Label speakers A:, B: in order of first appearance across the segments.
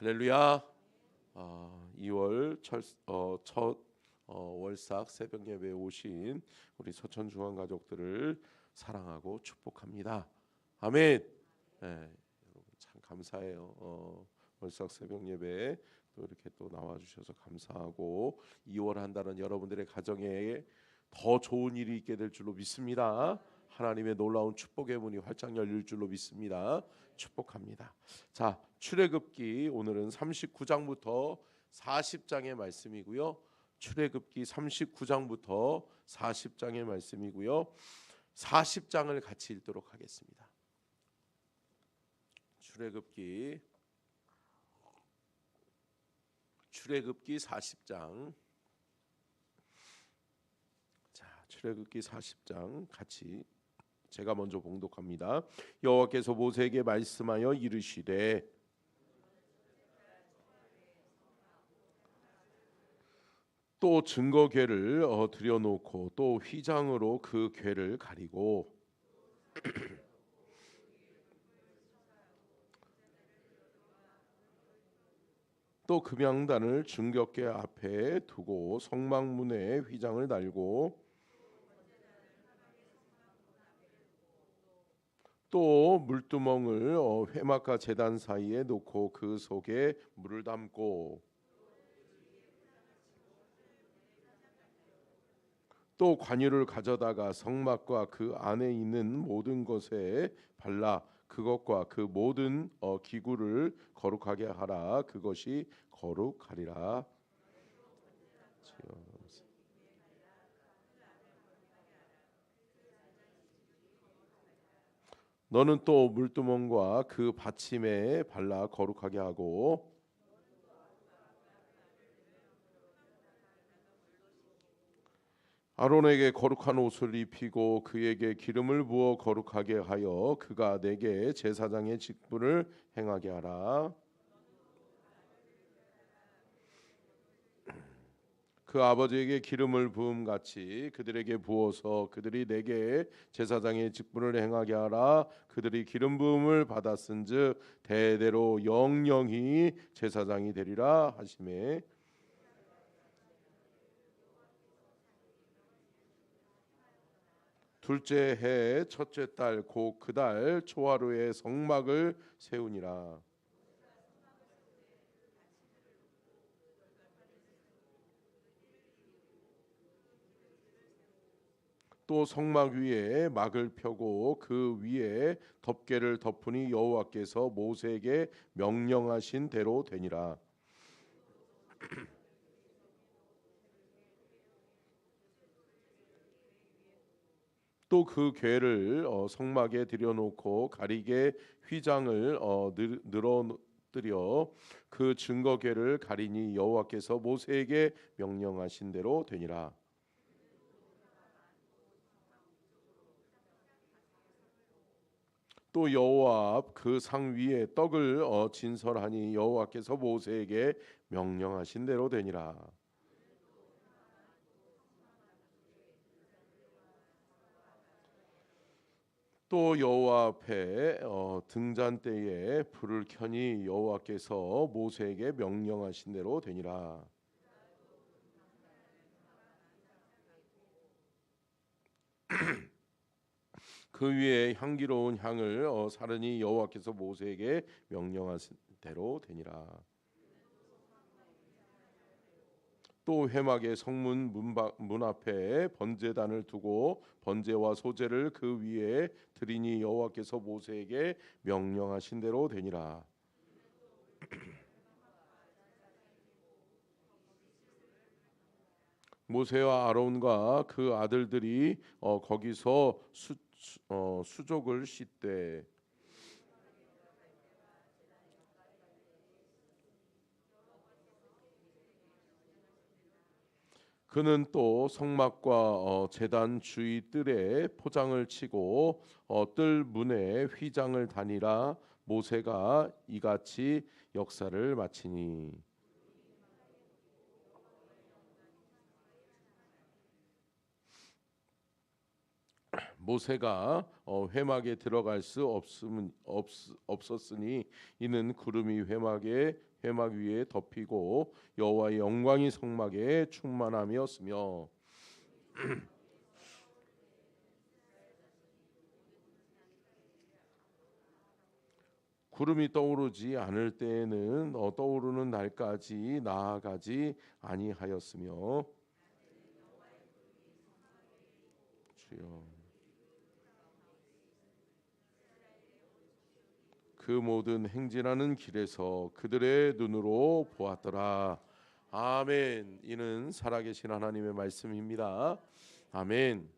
A: 할렐루야. 2월 첫 월삭 새벽 예배에 오신 우리 서천 중앙 가족들을 사랑하고 축복합니다. 아멘. 네, 여러분 참 감사해요. 월삭 새벽 예배에 또 이렇게 또 나와 주셔서 감사하고 2월 한 달은 여러분들의 가정에 더 좋은 일이 있게 될 줄로 믿습니다. 하나님의 놀라운 축복의 문이 활짝 열릴 줄로 믿습니다. 축복합니다. 자, 출애굽기 오늘은 39장부터 40장의 말씀이고요. 출애굽기 39장부터 40장의 말씀이고요. 40장을 같이 읽도록 하겠습니다. 출애굽기 40장. 자, 출애굽기 40장 같이 제가 먼저 봉독합니다. 여호와께서 모세에게 말씀하여 이르시되 또 증거궤를 들여놓고 또 휘장으로 그 궤를 가리고 또 금양단을 증거궤 앞에 두고 성막문에 휘장을 달고 또 물두멍을 회막과 제단 사이에 놓고 그 속에 물을 담고 또 관유를 가져다가 성막과 그 안에 있는 모든 것에 발라 그것과 그 모든 기구를 거룩하게 하라. 그것이 거룩하리라. 너는 또 물두멍과 그 받침에 발라 거룩하게 하고 아론에게 거룩한 옷을 입히고 그에게 기름을 부어 거룩하게 하여 그가 내게 제사장의 직분을 행하게 하라. 그 아버지에게 기름을 부음 같이 그들에게 부어서 그들이 내게 제사장의 직분을 행하게 하라. 그들이 기름 부음을 받았은즉 대대로 영영히 제사장이 되리라 하시매 둘째 해 첫째 달 곧 그 달 초하루에 성막을 세우니라. 또 성막 위에 막을 펴고 그 위에 덮개를 덮으니 여호와께서 모세에게 명령하신 대로 되니라. 또 그 궤를 성막에 들여놓고 가리개 휘장을 늘어뜨려 그 증거궤를 가리니 여호와께서 모세에게 명령하신 대로 되니라. 또 여호와 앞 그 상 위에 떡을 진설하니 여호와께서 모세에게 명령하신 대로 되니라. 또 여호와 앞에 등잔 때에 불을 켜니 여호와께서 모세에게 명령하신 대로 되니라. 그 위에 향기로운 향을 사르니 여호와께서 모세에게 명령하신 대로 되니라. 또 회막의 성문 문 앞에 번제단을 두고 번제와 소제를 그 위에 드리니 여호와께서 모세에게 명령하신 대로 되니라. 모세와 아론과 그 아들들이 거기서 수족을 씻되 그는 또 성막과 제단 주위 뜰에 포장을 치고 뜰 문에 휘장을 다니라. 모세가 이같이 역사를 마치니 모세가 회막에 들어갈 수 없었으니 이는 구름이 회막 위에 덮이고 여호와의 영광이 성막에 충만함이었으며 구름이 떠오르지 않을 때에는 떠오르는 날까지 나아가지 아니하였으며 주여 그 모든 행진하는 길에서 그들의 눈으로 보았더라. 아멘. 이는 살아계신 하나님의 말씀입니다. 아멘.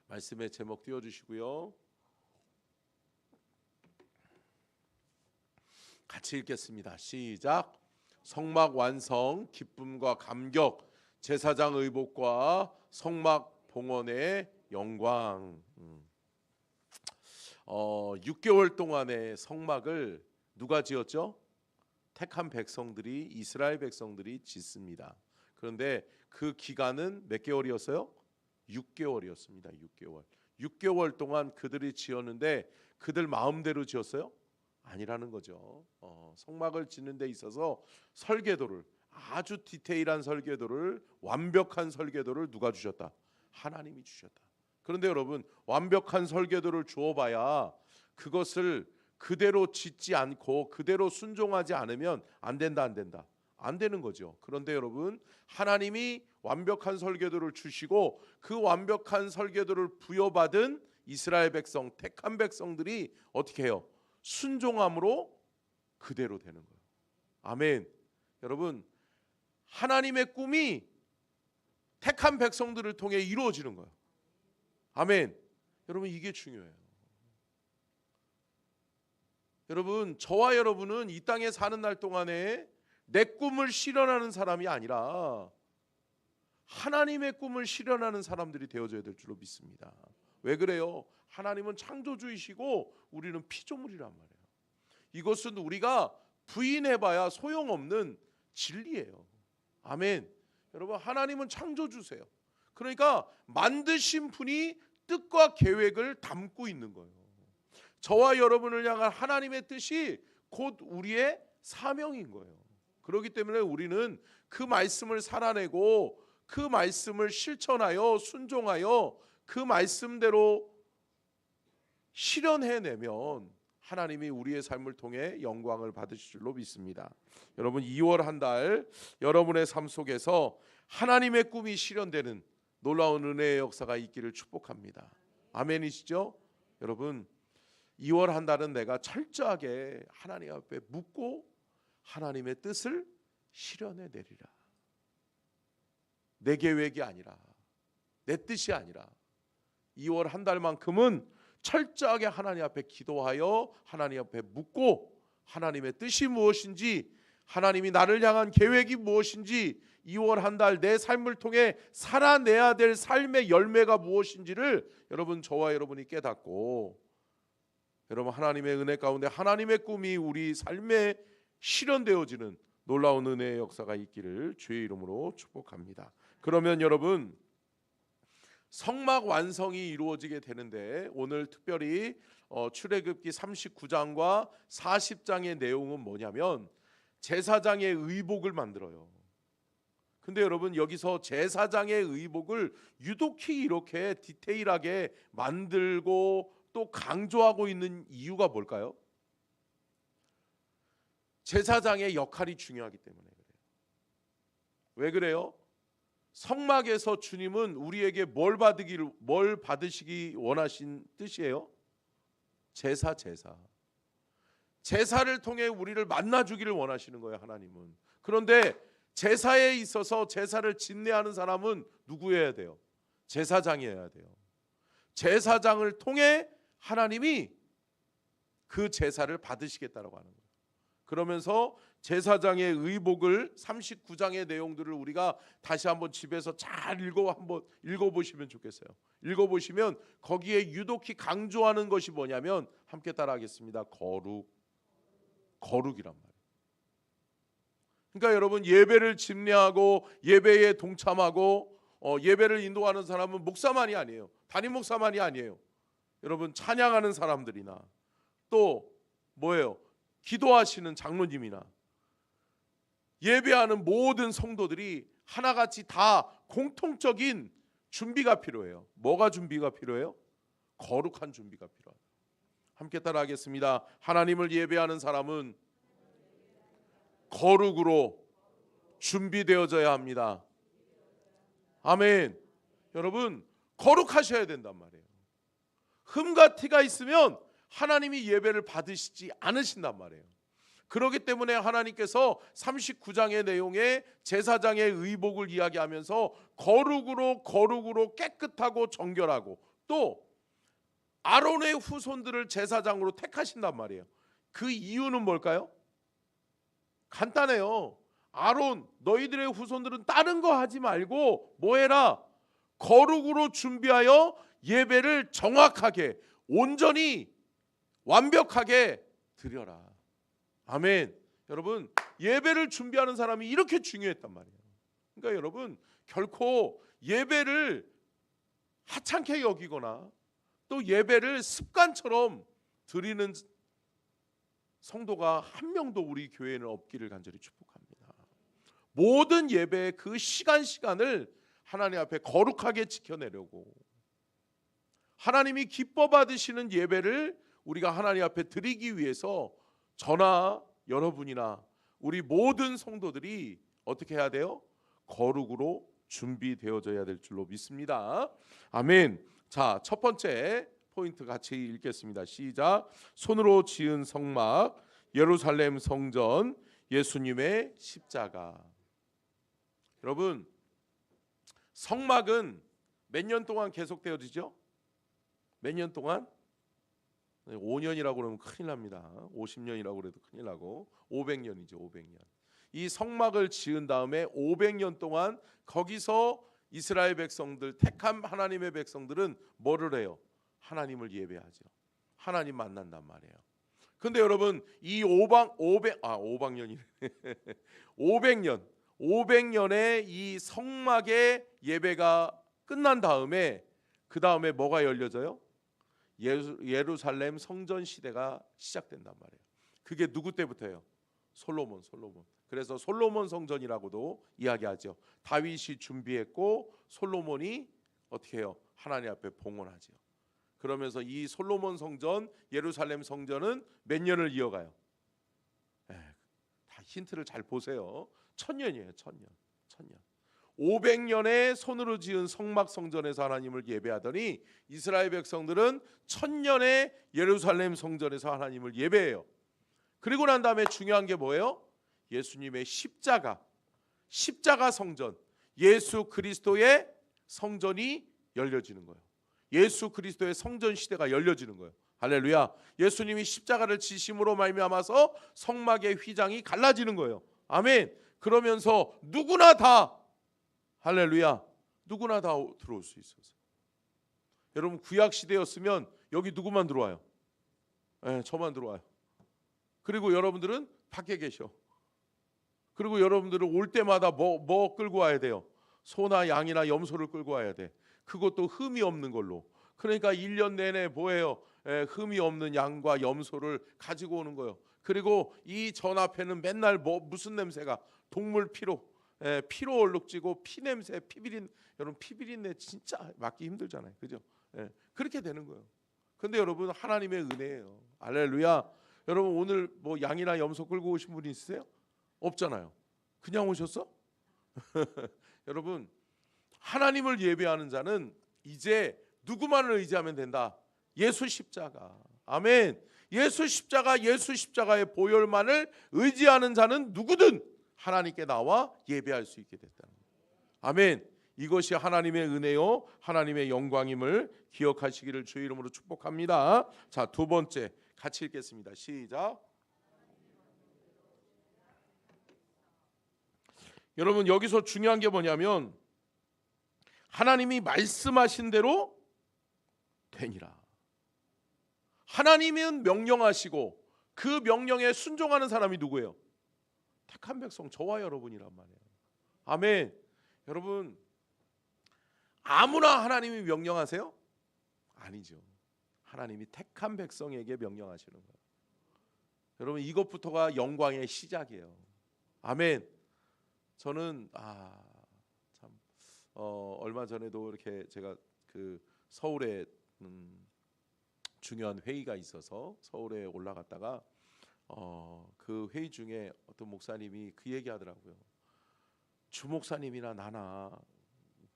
A: 말씀의 제목 띄워주시고요. 같이 읽겠습니다. 시작. 성막 완성 기쁨과 감격, 제사장 의복과 성막 봉헌의 영광. 6개월 동안의 성막을 누가 지었죠? 택한 백성들이, 이스라엘 백성들이 짓습니다. 그런데 그 기간은 몇 개월이었어요? 6개월이었습니다. 6개월 동안 그들이 지었는데 그들 마음대로 지었어요? 아니라는 거죠. 성막을 짓는 데 있어서 설계도를, 아주 디테일한 설계도를, 완벽한 설계도를 누가 주셨다? 하나님이 주셨다. 그런데 여러분, 완벽한 설계도를 주어봐야 그것을 그대로 짓지 않고 그대로 순종하지 않으면 안 된다. 안 되는 거죠. 그런데 여러분, 하나님이 완벽한 설계도를 주시고 그 완벽한 설계도를 부여받은 이스라엘 백성, 택한 백성들이 어떻게 해요? 순종함으로 그대로 되는 거예요. 아멘. 여러분, 하나님의 꿈이 택한 백성들을 통해 이루어지는 거예요. 아멘. 여러분, 이게 중요해요. 여러분, 저와 여러분은 이 땅에 사는 날 동안에 내 꿈을 실현하는 사람이 아니라 하나님의 꿈을 실현하는 사람들이 되어져야 될 줄로 믿습니다. 왜 그래요? 하나님은 창조주이시고 우리는 피조물이란 말이에요. 이것은 우리가 부인해봐야 소용없는 진리예요. 아멘. 여러분, 하나님은 창조주세요. 그러니까 만드신 분이 뜻과 계획을 담고 있는 거예요. 저와 여러분을 향한 하나님의 뜻이 곧 우리의 사명인 거예요. 그렇기 때문에 우리는 그 말씀을 살아내고 그 말씀을 실천하여 순종하여 그 말씀대로 실현해내면 하나님이 우리의 삶을 통해 영광을 받으실 줄로 믿습니다. 여러분, 2월 한 달 여러분의 삶 속에서 하나님의 꿈이 실현되는 놀라운 은혜의 역사가 있기를 축복합니다. 아멘이시죠? 여러분, 2월 한 달은 내가 철저하게 하나님 앞에 묻고 하나님의 뜻을 실현해 내리라. 내 계획이 아니라, 내 뜻이 아니라 2월 한 달만큼은 철저하게 하나님 앞에 기도하여 하나님 앞에 묻고 하나님의 뜻이 무엇인지, 하나님이 나를 향한 계획이 무엇인지, 2월 한 달 내 삶을 통해 살아내야 될 삶의 열매가 무엇인지를 여러분, 저와 여러분이 깨닫고 여러분, 하나님의 은혜 가운데 하나님의 꿈이 우리 삶에 실현되어지는 놀라운 은혜의 역사가 있기를 주의 이름으로 축복합니다. 그러면 여러분, 성막 완성이 이루어지게 되는데 오늘 특별히 출애굽기 39장과 40장의 내용은 뭐냐면 제사장의 의복을 만들어요. 근데 여러분, 여기서 제사장의 의복을 유독히 이렇게 디테일하게 만들고 또 강조하고 있는 이유가 뭘까요? 제사장의 역할이 중요하기 때문에 그래요. 왜 그래요? 성막에서 주님은 우리에게 뭘 받으시기 원하신 뜻이에요? 제사. 제사를 통해 우리를 만나주기를 원하시는 거예요, 하나님은. 그런데 제사에 있어서 제사를 집례하는 사람은 누구여야 돼요? 제사장이어야 돼요. 제사장을 통해 하나님이 그 제사를 받으시겠다라고 하는 거예요. 그러면서 제사장의 의복을 39장의 내용들을 우리가 다시 한번 집에서 잘 읽어보시면 좋겠어요. 읽어보시면 거기에 유독히 강조하는 것이 뭐냐면, 함께 따라하겠습니다. 거룩이란 말이에요. 그러니까 여러분, 예배를 집례하고 예배에 동참하고 예배를 인도하는 사람은 목사만이 아니에요. 담임 목사만이 아니에요. 여러분 찬양하는 사람들이나 또 뭐예요? 기도하시는 장로님이나 예배하는 모든 성도들이 하나같이 다 공통적인 준비가 필요해요. 뭐가 준비가 필요해요? 거룩한 준비가 필요해요. 함께 따라하겠습니다. 하나님을 예배하는 사람은 거룩으로 준비되어져야 합니다. 아멘. 여러분 거룩하셔야 된단 말이에요. 흠과 티가 있으면 하나님이 예배를 받으시지 않으신단 말이에요. 그렇기 때문에 하나님께서 39장의 내용에 제사장의 의복을 이야기하면서 거룩으로 깨끗하고 정결하고 또 아론의 후손들을 제사장으로 택하신단 말이에요. 그 이유는 뭘까요? 간단해요. 아론 너희들의 후손들은 다른 거 하지 말고 뭐 해라? 거룩으로 준비하여 예배를 정확하게 온전히 완벽하게 드려라. 아멘. 여러분 예배를 준비하는 사람이 이렇게 중요했단 말이에요. 그러니까 여러분 결코 예배를 하찮게 여기거나 또 예배를 습관처럼 드리는 성도가 한 명도 우리 교회에는 없기를 간절히 축복합니다. 모든 예배의 그 시간을 하나님 앞에 거룩하게 지켜내려고 하나님이 기뻐 받으시는 예배를 우리가 하나님 앞에 드리기 위해서 저나 여러분이나 우리 모든 성도들이 어떻게 해야 돼요? 거룩으로 준비되어져야 될 줄로 믿습니다. 아멘. 자, 첫 번째 포인트 같이 읽겠습니다. 시작. 손으로 지은 성막, 예루살렘 성전, 예수님의 십자가. 여러분 성막은 몇 년 동안 계속되어지죠? 몇 년 동안? 5년이라고 그러면 큰일 납니다. 50년이라고 그래도 큰일 나고 500년이죠. 500년. 이 성막을 지은 다음에 500년 동안 거기서 이스라엘 백성들, 택한 하나님의 백성들은 뭐를 해요? 하나님을 예배하죠. 하나님 만난단 말이에요. 근데 여러분 이 500년이네. 500년의 이 성막의 예배가 끝난 다음에 그 다음에 뭐가 열려져요? 예루살렘 성전 시대가 시작된단 말이에요. 그게 누구 때부터예요? 솔로몬. 그래서 솔로몬 성전이라고도 이야기하죠. 다윗이 준비했고 솔로몬이 어떻게 해요? 하나님 앞에 봉헌하죠. 그러면서 이 솔로몬 성전, 예루살렘 성전은 몇 년을 이어가요? 다 힌트를 잘 보세요. 1000년이에요. 1000년. 500년의 손으로 지은 성막 성전에서 하나님을 예배하더니 이스라엘 백성들은 1000년의 예루살렘 성전에서 하나님을 예배해요. 그리고 난 다음에 중요한 게 뭐예요? 예수님의 십자가 성전, 예수 그리스도의 성전이 열려지는 거예요. 예수 그리스도의 성전 시대가 열려지는 거예요. 할렐루야. 예수님이 십자가를 지심으로 말미암아서 성막의 휘장이 갈라지는 거예요. 아멘. 그러면서 누구나 다 할렐루야. 누구나 다 들어올 수 있어서. 여러분 구약 시대였으면 여기 누구만 들어와요? 저만 들어와요. 그리고 여러분들은 밖에 계셔. 그리고 여러분들은 올 때마다 뭐 끌고 와야 돼요? 소나 양이나 염소를 끌고 와야 돼. 그것도 흠이 없는 걸로. 그러니까 1년 내내 뭐예요? 흠이 없는 양과 염소를 가지고 오는 거예요. 그리고 이 전 앞에는 맨날 무슨 냄새가 동물 피로 얼룩지고 피 냄새, 피비린. 여러분 피비린내 진짜 맡기 힘들잖아요. 그죠? 그렇게 되는 거예요. 근데 여러분 하나님의 은혜예요. 할렐루야. 여러분 오늘 뭐 양이나 염소 끌고 오신 분이 있으세요? 없잖아요. 그냥 오셨어? 여러분 하나님을 예배하는 자는 이제 누구만을 의지하면 된다. 예수 십자가. 아멘. 예수 십자가의 보혈만을 의지하는 자는 누구든 하나님께 나와 예배할 수 있게 됐다는 거예요. 아멘. 이것이 하나님의 은혜요 하나님의 영광임을 기억하시기를 주의 이름으로 축복합니다. 자, 두 번째 같이 읽겠습니다. 시작. 여러분 여기서 중요한 게 뭐냐면 하나님이 말씀하신 대로 되니라. 하나님은 명령하시고 그 명령에 순종하는 사람이 누구예요? 택한 백성 저와 여러분이란 말이에요. 아멘. 여러분 아무나 하나님이 명령하세요? 아니죠. 하나님이 택한 백성에게 명령하시는 거예요. 여러분, 이것부터가 영광의 시작이에요. 아멘. 저는 참 얼마 전에도 이렇게 제가 그 서울에 중요한 회의가 있어서 서울에 올라갔다가 그 회의 중에 어떤 목사님이 그 얘기하더라고요. 주 목사님이나 나나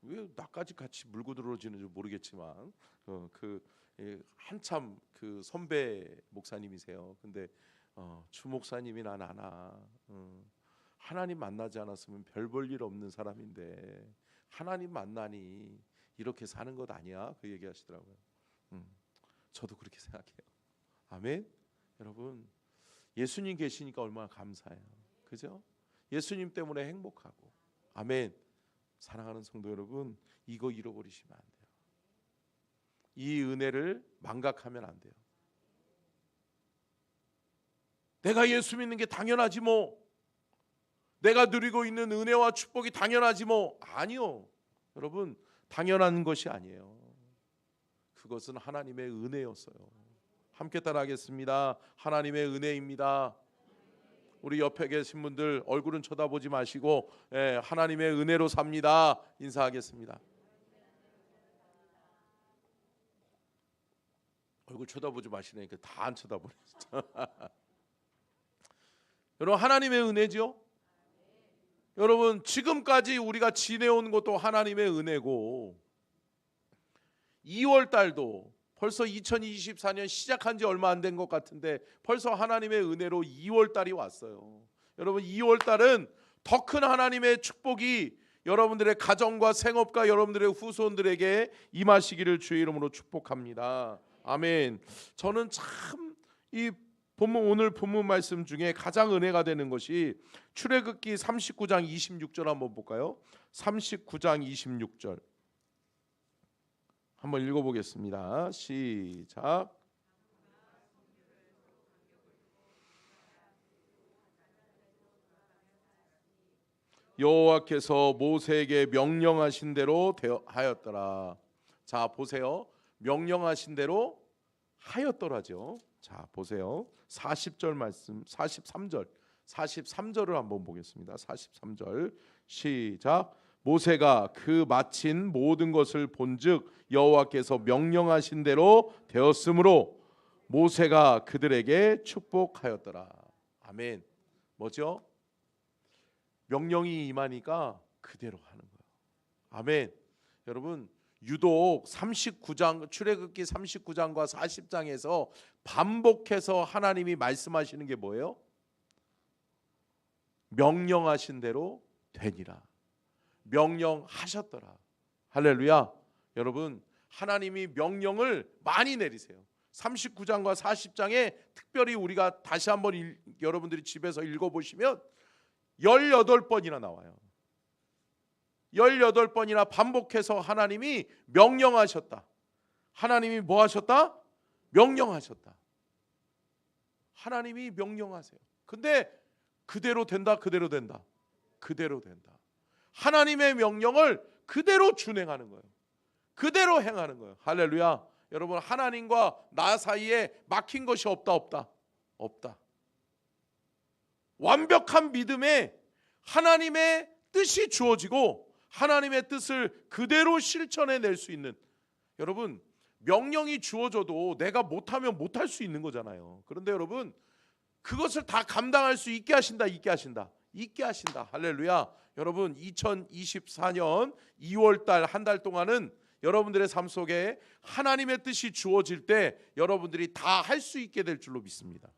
A: 왜 나까지 같이 물고 들어오지는지 모르겠지만 한참 그 선배 목사님이세요. 근데 주 목사님이나 나나 하나님 만나지 않았으면 별 볼 일 없는 사람인데 하나님 만나니 이렇게 사는 것 아니야? 그 얘기하시더라고요. 저도 그렇게 생각해요. 아멘. 여러분, 예수님 계시니까 얼마나 감사해요. 그죠? 예수님 때문에 행복하고. 아멘. 사랑하는 성도 여러분, 이거 잃어버리시면 안 돼요. 이 은혜를 망각하면 안 돼요. 내가 예수 믿는 게 당연하지 뭐. 내가 누리고 있는 은혜와 축복이 당연하지 뭐. 아니요. 여러분, 당연한 것이 아니에요. 그것은 하나님의 은혜였어요. 함께 따라하겠습니다. 하나님의 은혜입니다. 우리 옆에 계신 분들 얼굴은 쳐다보지 마시고 하나님의 은혜로 삽니다. 인사하겠습니다. 얼굴 쳐다보지 마시니까 다 안 쳐다보네. 여러분, 하나님의 은혜죠. 여러분, 지금까지 우리가 지내온 것도 하나님의 은혜고 2월 달도 벌써 2024년 시작한 지 얼마 안 된 것 같은데 벌써 하나님의 은혜로 2월 달이 왔어요. 여러분, 2월 달은 더 큰 하나님의 축복이 여러분들의 가정과 생업과 여러분들의 후손들에게 임하시기를 주의 이름으로 축복합니다. 아멘. 저는 참 이 오늘 본문 말씀 중에 가장 은혜가 되는 것이 출애굽기 39장 26절 한번 볼까요? 39장 26절 한번 읽어보겠습니다. 시작. 여호와께서 모세에게 명령하신 대로 하였더라. 자, 보세요. 명령하신 대로 하였더라죠. 자, 보세요. 40절 말씀, 43절을 한번 보겠습니다. 43절 시작. 모세가 그 마친 모든 것을 본즉 여호와께서 명령하신 대로 되었으므로 모세가 그들에게 축복하였더라. 아멘. 뭐죠? 명령이 임하니까 그대로 하는 거예요. 아멘. 여러분, 유독 39장 출애굽기 39장과 40장에서 반복해서 하나님이 말씀하시는 게 뭐예요? 명령하신 대로 되니라. 명령하셨더라. 할렐루야. 여러분, 하나님이 명령을 많이 내리세요. 39장과 40장에 특별히 우리가 다시 한번 여러분들이 집에서 읽어보시면 18번이나 나와요. 18번이나 반복해서 하나님이 명령하셨다. 하나님이 뭐 하셨다? 명령하셨다. 하나님이 명령하세요. 근데 그대로 된다, 그대로 된다, 그대로 된다. 하나님의 명령을 그대로 준행하는 거예요. 그대로 행하는 거예요. 할렐루야. 여러분, 하나님과 나 사이에 막힌 것이 없다. 완벽한 믿음에 하나님의 뜻이 주어지고 하나님의 뜻을 그대로 실천해낼 수 있는, 여러분, 명령이 주어져도 내가 못하면 못할 수 있는 거잖아요. 그런데 여러분, 그것을 다 감당할 수 있게 하신다. 할렐루야. 여러분, 2024년 2월달 한 달 동안은 여러분들의 삶 속에 하나님의 뜻이 주어질 때 여러분들이 다 할 수 있게 될 줄로 믿습니다.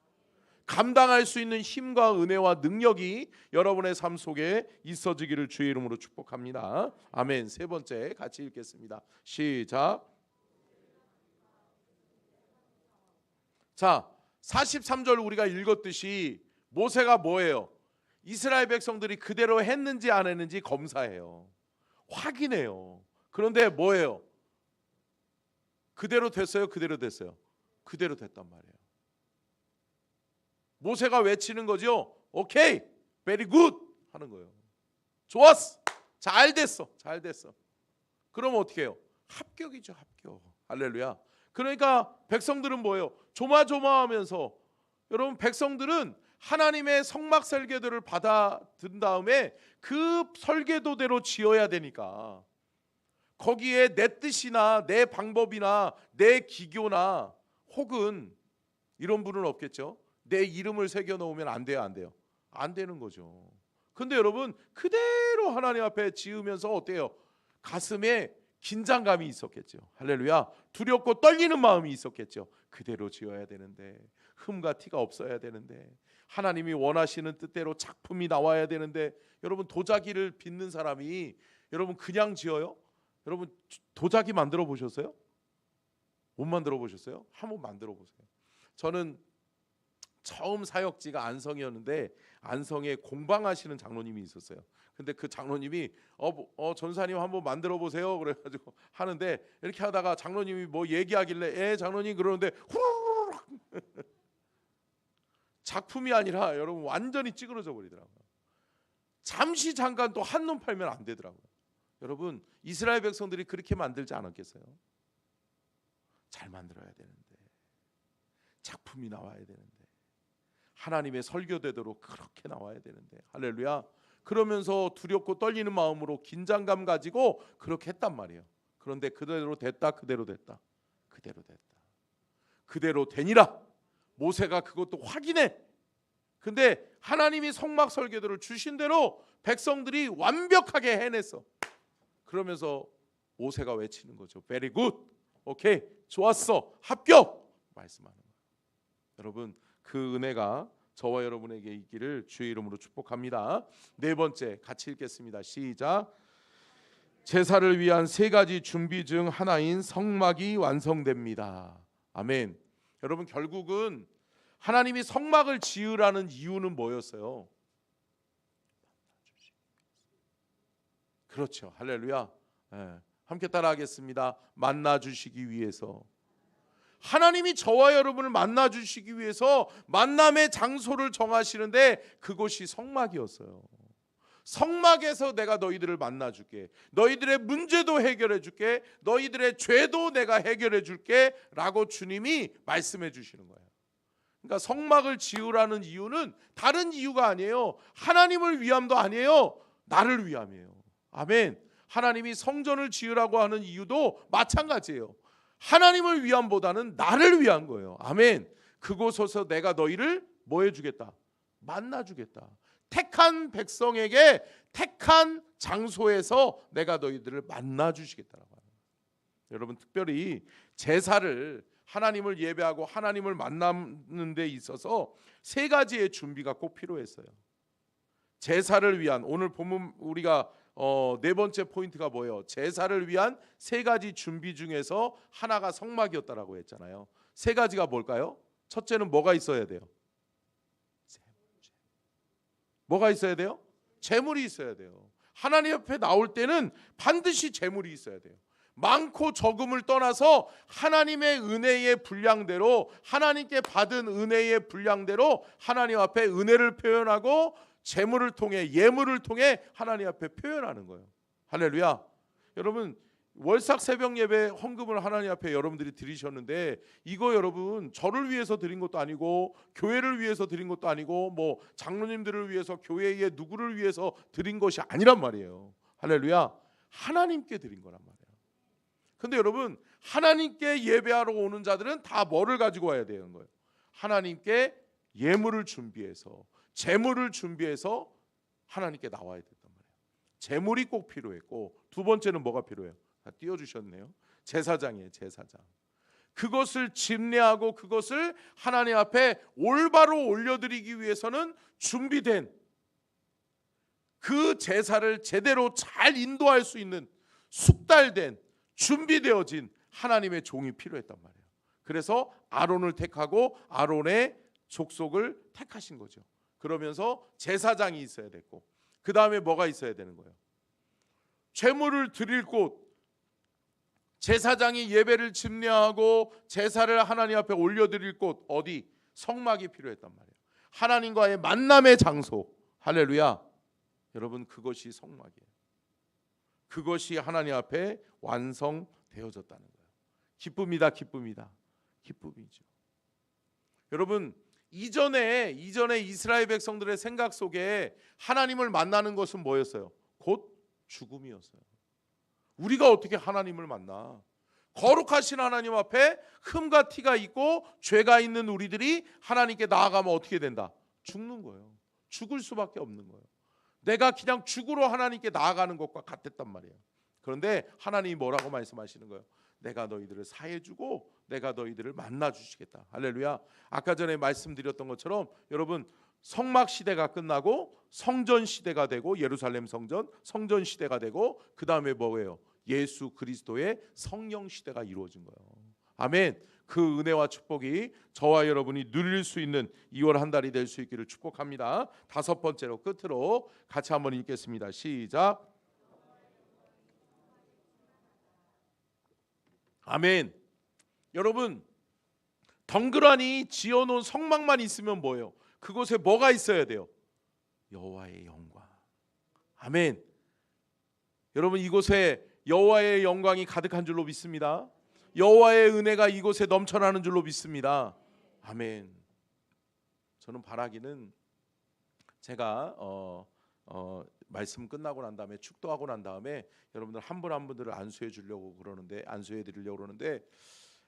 A: 감당할 수 있는 힘과 은혜와 능력이 여러분의 삶 속에 있어지기를 주의 이름으로 축복합니다. 아멘. 세 번째 같이 읽겠습니다. 시작. 자, 43절 우리가 읽었듯이 모세가 뭐예요? 이스라엘 백성들이 그대로 했는지 안 했는지 검사해요. 확인해요. 그런데 뭐예요? 그대로 됐어요? 그대로 됐어요? 그대로 됐단 말이에요. 모세가 외치는 거죠. 오케이, very good 하는 거예요. 좋았어, 잘 됐어. 그럼 어떻게 해요? 합격이죠, 합격. 할렐루야. 그러니까 백성들은 뭐예요? 조마조마하면서, 여러분 백성들은 하나님의 성막 설계도를 받아든 다음에 그 설계도대로 지어야 되니까 거기에 내 뜻이나 내 방법이나 내 기교나 혹은 이런 분은 없겠죠. 내 이름을 새겨 놓으면 안 돼요, 안 돼요? 안 되는 거죠. 근데 여러분 그대로 하나님 앞에 지으면서 어때요? 가슴에 긴장감이 있었겠죠. 할렐루야. 두렵고 떨리는 마음이 있었겠죠. 그대로 지어야 되는데, 흠과 티가 없어야 되는데, 하나님이 원하시는 뜻대로 작품이 나와야 되는데, 여러분 도자기를 빚는 사람이 여러분 그냥 지어요? 여러분 도자기 만들어 보셨어요? 못 만들어 보셨어요? 한번 만들어 보세요. 저는 처음 사역지가 안성이었는데 안성에 공방하시는 장로님이 있었어요. 근데 그 장로님이 전사님 한번 만들어 보세요 그래가지고 하는데, 이렇게 하다가 장로님이 뭐 얘기하길래 장로님 그러는데 후루룩 작품이 아니라 여러분 완전히 찌그러져 버리더라고요. 잠시 잠깐 또 한눈 팔면 안 되더라고요. 여러분 이스라엘 백성들이 그렇게 만들지 않았겠어요? 잘 만들어야 되는데, 작품이 나와야 되는데, 하나님의 설교대로 그렇게 나와야 되는데, 할렐루야. 그러면서 두렵고 떨리는 마음으로 긴장감 가지고 그렇게 했단 말이에요. 그런데 그대로 됐다, 그대로 됐다, 그대로 됐다, 그대로 되니라. 모세가 그것도 확인해. 근데 하나님이 성막 설계도를 주신 대로 백성들이 완벽하게 해냈어. 그러면서 모세가 외치는 거죠. Very good. 오케이, 좋았어, 합격 말씀하는 거예요. 여러분 그 은혜가 저와 여러분에게 있기를 주의 이름으로 축복합니다. 네 번째 같이 읽겠습니다. 시작. 제사를 위한 세 가지 준비 중 하나인 성막이 완성됩니다. 아멘. 여러분 결국은 하나님이 성막을 지으라는 이유는 뭐였어요? 그렇죠. 할렐루야. 함께 따라하겠습니다. 만나 주시기 위해서. 하나님이 저와 여러분을 만나 주시기 위해서 만남의 장소를 정하시는데 그곳이 성막이었어요. 성막에서 내가 너희들을 만나 줄게, 너희들의 문제도 해결해 줄게, 너희들의 죄도 내가 해결해 줄게 라고 주님이 말씀해 주시는 거예요. 그러니까 성막을 지으라는 이유는 다른 이유가 아니에요. 하나님을 위함도 아니에요. 나를 위함이에요. 아멘. 하나님이 성전을 지으라고 하는 이유도 마찬가지예요. 하나님을 위함보다는 나를 위한 거예요. 아멘. 그곳에서 내가 너희를 뭐 해주겠다? 만나주겠다. 택한 백성에게 택한 장소에서 내가 너희들을 만나주시겠다라고 합니다. 여러분 특별히 제사를 하나님을 예배하고 하나님을 만나는 데 있어서 세 가지의 준비가 꼭 필요했어요. 제사를 위한, 오늘 본문 우리가 네 번째 포인트가 뭐예요? 제사를 위한 세 가지 준비 중에서 하나가 성막이었다라고 했잖아요. 세 가지가 뭘까요? 첫째는 뭐가 있어야 돼요? 뭐가 있어야 돼요? 제물이 있어야 돼요. 하나님 앞에 나올 때는 반드시 제물이 있어야 돼요. 많고 적음을 떠나서 하나님의 은혜의 분량대로, 하나님께 받은 은혜의 분량대로 하나님 앞에 은혜를 표현하고 제물을 통해, 예물을 통해 하나님 앞에 표현하는 거예요. 할렐루야. 여러분 월삭 새벽 예배 헌금을 하나님 앞에 여러분들이 드리셨는데, 이거 여러분 저를 위해서 드린 것도 아니고 교회를 위해서 드린 것도 아니고 뭐 장로님들을 위해서, 교회의 누구를 위해서 드린 것이 아니란 말이에요. 할렐루야. 하나님께 드린 거란 말이에요. 근데 여러분 하나님께 예배하러 오는 자들은 다 뭐를 가지고 와야 되는 거예요? 하나님께 예물을 준비해서, 제물을 준비해서 하나님께 나와야 됐단 말이에요. 제물이 꼭 필요했고, 두 번째는 뭐가 필요해요? 다 띄워주셨네요. 제사장이에요. 제사장. 그것을 집례하고 그것을 하나님 앞에 올바로 올려드리기 위해서는 준비된, 그 제사를 제대로 잘 인도할 수 있는 숙달된, 준비되어진 하나님의 종이 필요했단 말이에요. 그래서 아론을 택하고 아론의 족속을 택하신 거죠. 그러면서 제사장이 있어야 됐고, 그 다음에 뭐가 있어야 되는 거예요? 제물을 드릴 곳, 제사장이 예배를 집례하고 제사를 하나님 앞에 올려드릴 곳, 어디? 성막이 필요했단 말이에요. 하나님과의 만남의 장소. 할렐루야. 여러분 그것이 성막이에요. 그것이 하나님 앞에 완성되어졌다는 거예요. 기쁨이다, 기쁨이다, 기쁨이죠. 여러분, 이전에 이스라엘 백성들의 생각 속에 하나님을 만나는 것은 뭐였어요? 곧 죽음이었어요. 우리가 어떻게 하나님을 만나? 거룩하신 하나님 앞에 흠과 티가 있고 죄가 있는 우리들이 하나님께 나아가면 어떻게 된다? 죽는 거예요. 죽을 수밖에 없는 거예요. 내가 그냥 죽으러 하나님께 나아가는 것과 같았단 말이에요. 그런데 하나님이 뭐라고 말씀하시는 거예요? 내가 너희들을 사해주고 내가 너희들을 만나주시겠다. 할렐루야. 아까 전에 말씀드렸던 것처럼 여러분, 성막 시대가 끝나고 성전 시대가 되고, 예루살렘 성전 시대가 되고, 그 다음에 뭐예요? 예수 그리스도의 성령 시대가 이루어진 거예요. 아멘. 그 은혜와 축복이 저와 여러분이 누릴 수 있는 2월 한 달이 될 수 있기를 축복합니다. 다섯 번째로 끝으로 같이 한번 읽겠습니다. 시작. 아멘. 여러분, 덩그러니 지어놓은 성막만 있으면 뭐예요? 그곳에 뭐가 있어야 돼요? 여호와의 영광. 아멘. 여러분, 이곳에 여호와의 영광이 가득한 줄로 믿습니다. 여호와의 은혜가 이곳에 넘쳐나는 줄로 믿습니다. 아멘. 저는 바라기는 제가 말씀 끝나고 난 다음에 축도하고 난 다음에 여러분들 한 분 한 분들을 안수해 주려고 그러는데, 안수해 드리려고 그러는데,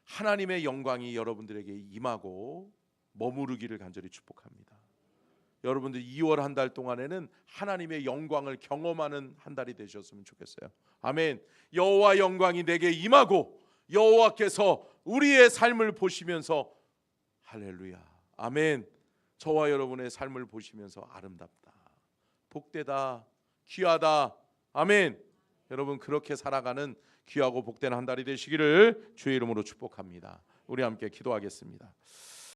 A: 하나님의 영광이 여러분들에게 임하고 머무르기를 간절히 축복합니다. 여러분들 2월 한 달 동안에는 하나님의 영광을 경험하는 한 달이 되셨으면 좋겠어요. 아멘. 여호와 영광이 내게 임하고 여호와께서 우리의 삶을 보시면서, 할렐루야, 아멘, 저와 여러분의 삶을 보시면서 아름답다, 복되다, 귀하다, 아멘. 여러분, 그렇게 살아가는 귀하고 복된 한 달이 되시기를 주의 이름으로 축복합니다. 우리 함께 기도하겠습니다.